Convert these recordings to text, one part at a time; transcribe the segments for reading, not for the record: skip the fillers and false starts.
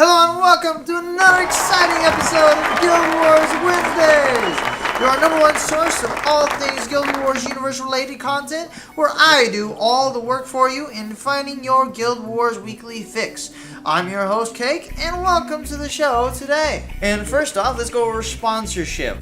Hello and welcome to another exciting episode of Guild Wars Wednesdays, your number one source of all things Guild Wars universe related content, where I do all the work for you in finding your Guild Wars weekly fix. I'm your host Cake, and welcome to the show today. And first off, let's go over sponsorship.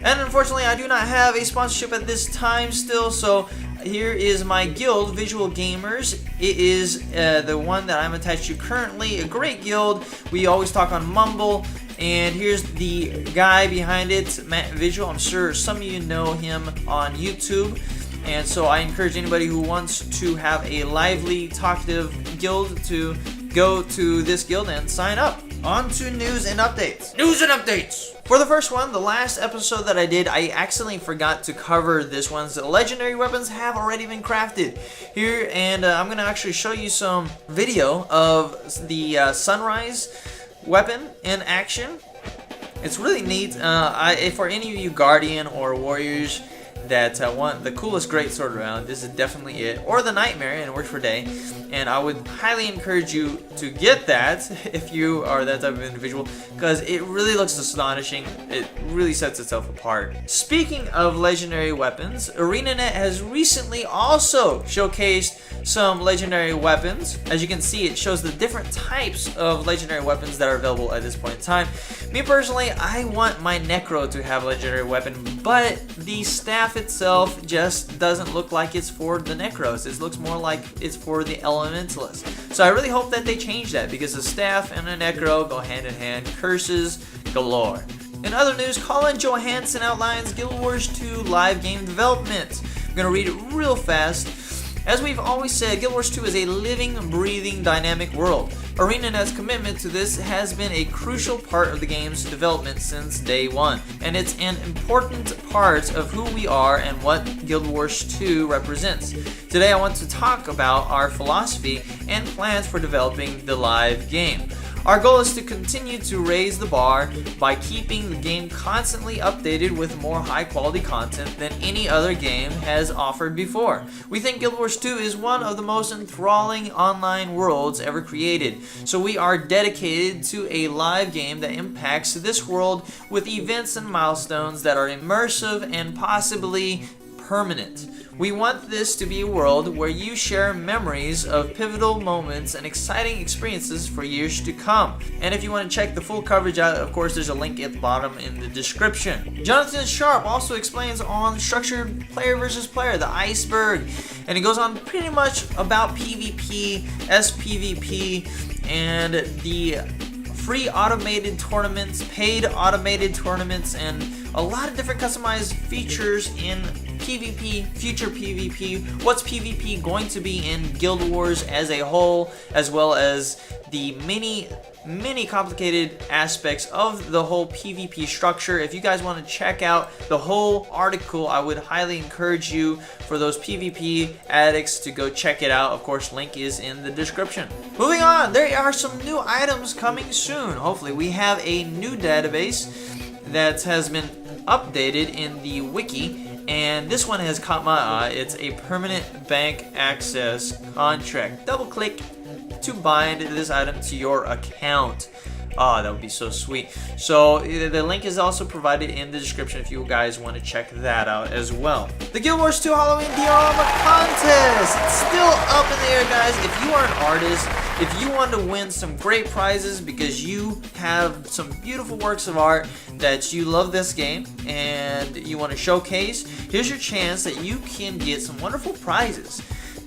And unfortunately, I do not have a sponsorship at this time still, so here is my guild, Visual Gamers. It is the one that I'm attached to currently, a great guild. We always talk on Mumble, and here's the guy behind it, Matt Visual. I'm sure some of you know him on YouTube, and so I encourage anybody who wants to have a lively, talkative guild to go to this guild and sign up. On to news and updates. For the first one, the last episode that I did, I accidentally forgot to cover this one. So legendary weapons have already been crafted here, and I'm going to actually show you some video of the sunrise weapon in action. It's really neat. For any of you Guardian or Warriors that want the coolest greatsword around, this is definitely it. Or the Nightmare, and it works for day. And I would highly encourage you to get that if you are that type of individual, because it really looks astonishing. It really sets itself apart. Speaking of legendary weapons, ArenaNet has recently also showcased some legendary weapons. As you can see, it shows the different types of legendary weapons that are available at this point in time. Me personally, I want my Necro to have a legendary weapon, but the staff itself just doesn't look like it's for the Necros. It looks more like it's for the Elementalists. So I really hope that they change that, because the staff and the Necro go hand in hand. Curses galore. In other news, Colin Johanson outlines Guild Wars 2 live game development. I'm going to read it real fast. As we've always said, Guild Wars 2 is a living, breathing, dynamic world. ArenaNet's commitment to this has been a crucial part of the game's development since day one, and it's an important part of who we are and what Guild Wars 2 represents. Today I want to talk about our philosophy and plans for developing the live game. Our goal is to continue to raise the bar by keeping the game constantly updated with more high quality content than any other game has offered before. We think Guild Wars 2 is one of the most enthralling online worlds ever created, so we are dedicated to a live game that impacts this world with events and milestones that are immersive and possibly permanent. We want this to be a world where you share memories of pivotal moments and exciting experiences for years to come. And if you want to check the full coverage out, of course, there's a link at the bottom in the description. Jonathan Sharp also explains on structured player versus player, the Iceberg, and it goes on pretty much about PvP, SPVP, and the free automated tournaments, paid automated tournaments, and a lot of different customized features in PvP, future PvP, what's PvP going to be in Guild Wars as a whole, as well as the many complicated aspects of the whole PvP structure. If you guys want to check out the whole article, I would highly encourage you, for those PvP addicts, to go check it out. Of course, link is in the description. Moving on, there are some new items coming soon. Hopefully, we have a new database that has been updated in the wiki, and this one has caught my eye. It's a permanent bank access contract. Double click to bind this item to your account. Oh, that would be so sweet. So the link is also provided in the description if you guys want to check that out as well. The Guild Wars 2 Halloween Diorama contest, it's still up in the air, guys. If you are an artist, if you want to win some great prizes because you have some beautiful works of art that you love this game and you want to showcase, here's your chance that you can get some wonderful prizes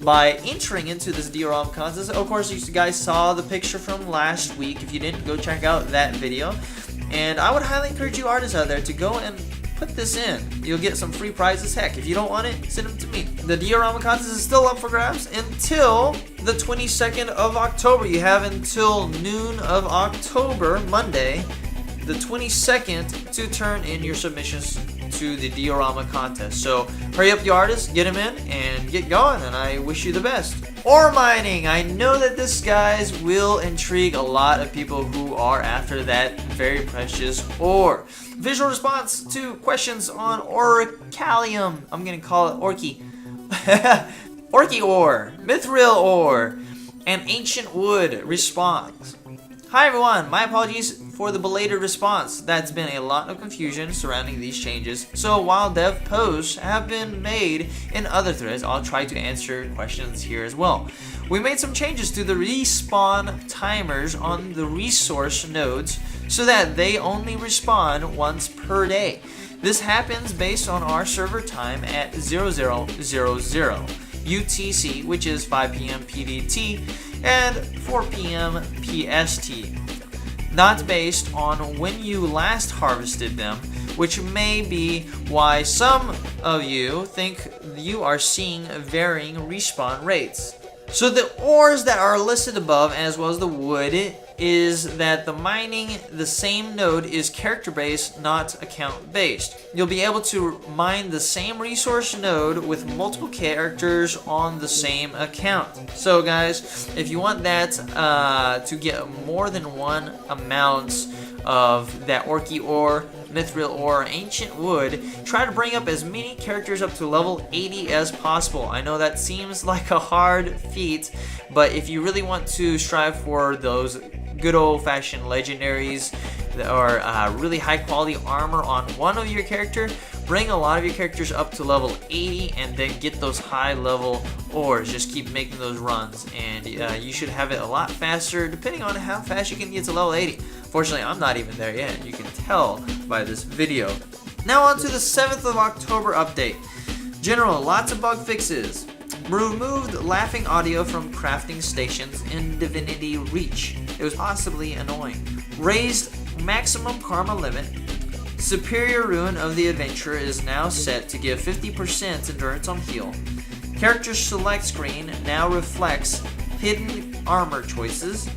by entering into this Diorama contest. Of course, you guys saw the picture from last week. If you didn't, go check out that video. And I would highly encourage you artists out there to go and put this in. You'll get some free prizes. Heck, if you don't want it, send them to me. The Diorama contest is still up for grabs until the 22nd of October. You have until noon of October, Monday, the 22nd, to turn in your submissions to the Diorama contest. So hurry up, you artists, get them in and get going, and I wish you the best. Ore mining. I know that this, guys, will intrigue a lot of people who are after that very precious ore. Visual response to questions on Orichalcum. I'm gonna call it Orky. Orky ore, Mithirl ore, and ancient wood response. Hi everyone, my apologies for the belated response. That's been a lot of confusion surrounding these changes, so while dev posts have been made in other threads, I'll try to answer questions here as well. We made some changes to the respawn timers on the resource nodes so that they only respawn once per day. This happens based on our server time at 0000 UTC, which is 5 p.m. PDT, and 4 p.m. PST. Not based on when you last harvested them, which may be why some of you think you are seeing varying respawn rates. So the ores that are listed above, as well as the wood, is that the mining the same node is character based, not account based. You'll be able to mine the same resource node with multiple characters on the same account. So guys, if you want that to get more than one amount of that Orky ore, Mithirl ore, ancient wood, try to bring up as many characters up to level 80 as possible. I know that seems like a hard feat, but if you really want to strive for those good old-fashioned legendaries that are really high quality armor on one of your character, bring a lot of your characters up to level 80 and then get those high level ores. Just keep making those runs and you should have it a lot faster depending on how fast you can get to level 80. Fortunately, I'm not even there yet. You can tell by this video. Now on to the 7th of October update. General, lots of bug fixes. Removed laughing audio from crafting stations in Divinity Reach. It was possibly annoying. Raised maximum karma limit. Superior rune of the adventurer is now set to give 50% endurance on heal. Character select screen now reflects hidden armor choices.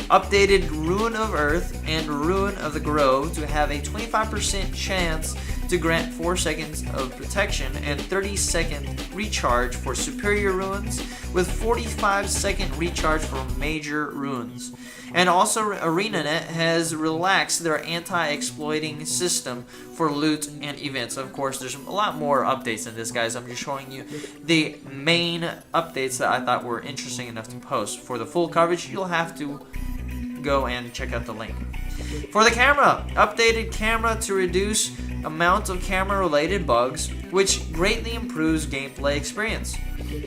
Updated Rune of Earth and Rune of the Grove to have a 25% chance to grant 4 seconds of protection and 30-second recharge for superior runes, with 45-second recharge for major runes. And also ArenaNet has relaxed their anti-exploiting system for loot and events. Of course, there's a lot more updates in this, guys. I'm just showing you the main updates that I thought were interesting enough to post. For the full coverage, you'll have to go and check out the link. For the camera, updated camera to reduce amount of camera related bugs, which greatly improves gameplay experience.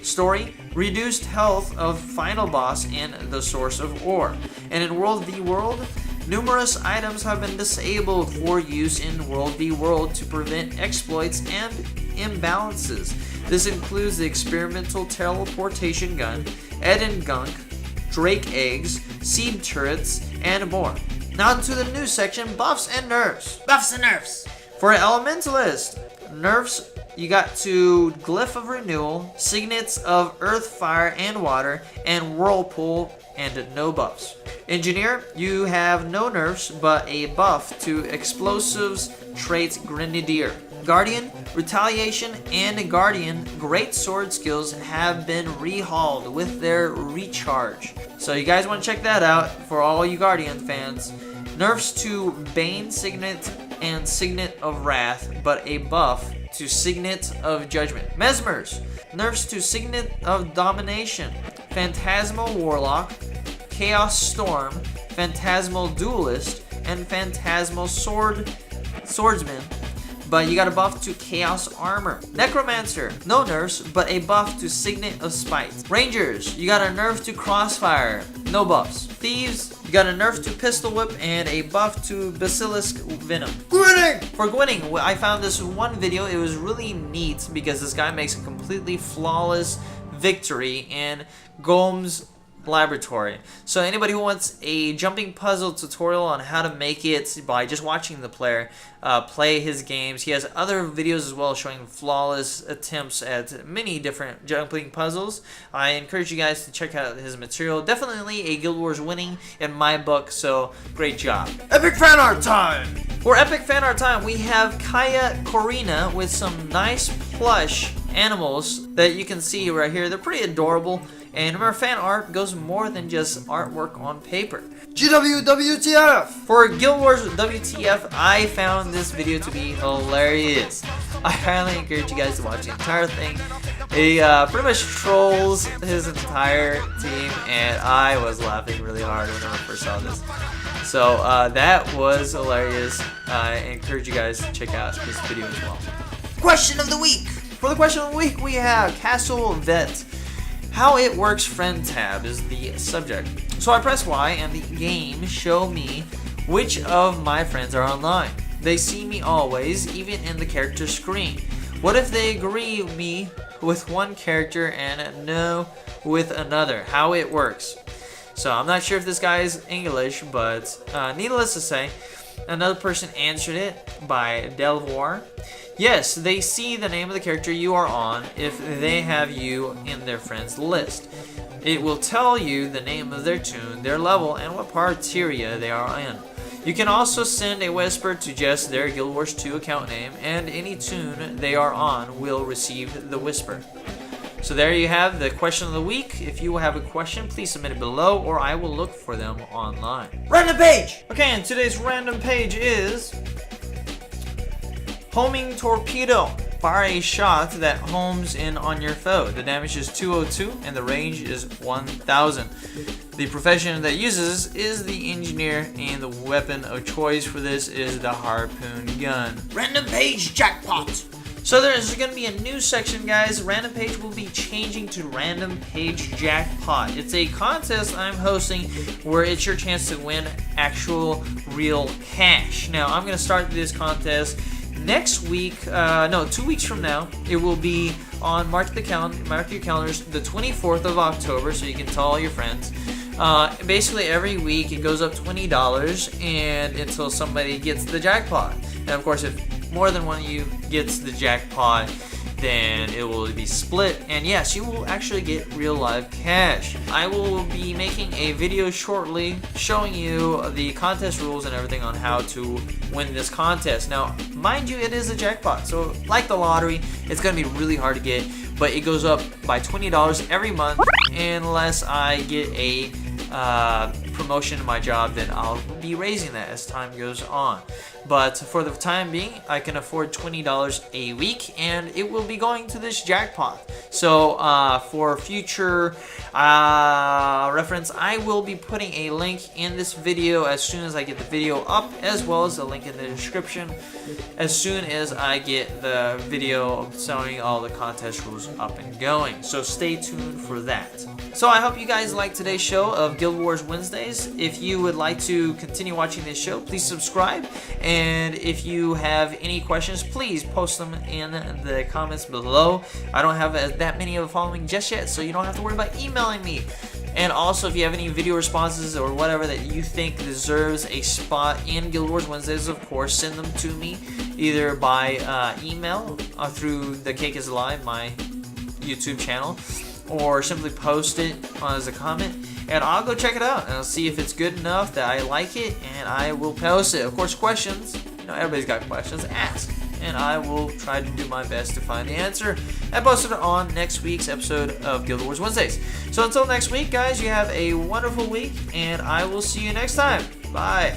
Story, reduced health of final boss in the source of ore. And in World v World, numerous items have been disabled for use in World v World to prevent exploits and imbalances. This includes the experimental teleportation gun, Eden Gunk, Drake eggs, seed turrets, and more. Now to the news section, buffs and nerfs. Buffs and nerfs. For Elementalist, nerfs, you got to Glyph of Renewal, Signets of Earth, Fire, and Water, and Whirlpool, and no buffs. Engineer, you have no nerfs, but a buff to Explosives trait Grenadier. Guardian, Retaliation, and Guardian Great Sword skills have been rehauled with their recharge. So you guys want to check that out for all you Guardian fans. Nerfs to Bane Signet and Signet of Wrath, but a buff to Signet of Judgment. Mesmers, nerfs to Signet of Domination, Phantasmal Warlock, Chaos Storm, Phantasmal Duelist, and Phantasmal Swordsman, but you got a buff to Chaos Armor. Necromancer, no nerfs, but a buff to Signet of Spite. Rangers, you got a nerf to Crossfire, no buffs. Thieves, you got a nerf to Pistol Whip and a buff to Basilisk Venom. Gwinning! For Gwinning, I found this one video. It was really neat because this guy makes a completely flawless victory in Gomes Laboratory. So anybody who wants a jumping puzzle tutorial on how to make it by just watching the player play his games, he has other videos as well showing flawless attempts at many different jumping puzzles. I encourage you guys to check out his material. Definitely a Guild Wars winning in my book, so great job. Epic fan art time! For epic fan art time, we have Kaya Corina with some nice plush animals that you can see right here. They're pretty adorable. And remember, fan art goes more than just artwork on paper. GWWTF! For Guild Wars WTF, I found this video to be hilarious. I highly encourage you guys to watch the entire thing. He pretty much trolls his entire team, and I was laughing really hard when I first saw this. So that was hilarious. I encourage you guys to check out this video as well. Question of the week. For the question of the week, we have Castle Vet. How it works friend tab is the subject. So I press Y and the game show me which of my friends are online. They see me always, even in the character screen. What if they agree me with one character and no with another? How it works. So I'm not sure if this guy is English, but needless to say, another person answered it by Delvor. Yes, they see the name of the character you are on if they have you in their friends list. It will tell you the name of their tune, their level, and what parteria they are in. You can also send a whisper to just their Guild Wars 2 account name, and any tune they are on will receive the whisper. So there you have the question of the week. If you have a question, please submit it below, or I will look for them online. Random page! Okay, and today's random page is Homing Torpedo. Fire a shot that homes in on your foe. The damage is 202 and the range is 1000. The profession that uses is the engineer, and the weapon of choice for this is the harpoon gun. Random page jackpot! So there's going to be a new section, guys. Random page will be changing to random page jackpot. It's a contest I'm hosting where it's your chance to win actual real cash. Now I'm going to start this contest next week, 2 weeks from now. It will be on, mark your calendars, the 24th of October, so you can tell all your friends. Basically every week it goes up $20 and until somebody gets the jackpot. And of course, if more than one of you gets the jackpot, then it will be split, and yes, you will actually get real live cash. I will be making a video shortly showing you the contest rules and everything on how to win this contest. Now, mind you, it is a jackpot, so like the lottery, it's going to be really hard to get, but it goes up by $20 every month unless I get a promotion in my job. Then I'll be raising that as time goes on. But for the time being, I can afford $20 a week, and it will be going to this jackpot. So for future reference, I will be putting a link in this video as soon as I get the video up, as well as a link in the description as soon as I get the video showing all the contest rules up and going. So stay tuned for that. So I hope you guys liked today's show of Guild Wars Wednesdays. If you would like to continue watching this show, please subscribe. And if you have any questions, please post them in the comments below. I don't have that many of a following just yet, so you don't have to worry about emailing me. And also, if you have any video responses or whatever that you think deserves a spot in Guild Wars Wednesdays, of course, send them to me either by email or through The Cake is Live, my YouTube channel, or simply post it as a comment, and I'll go check it out and I'll see if it's good enough that I like it, and I will post it. Of course, questions, everybody's got questions, ask, and I will try to do my best to find the answer and post it on next week's episode of Guild Wars Wednesdays. So until next week, guys, you have a wonderful week, and I will see you next time. Bye.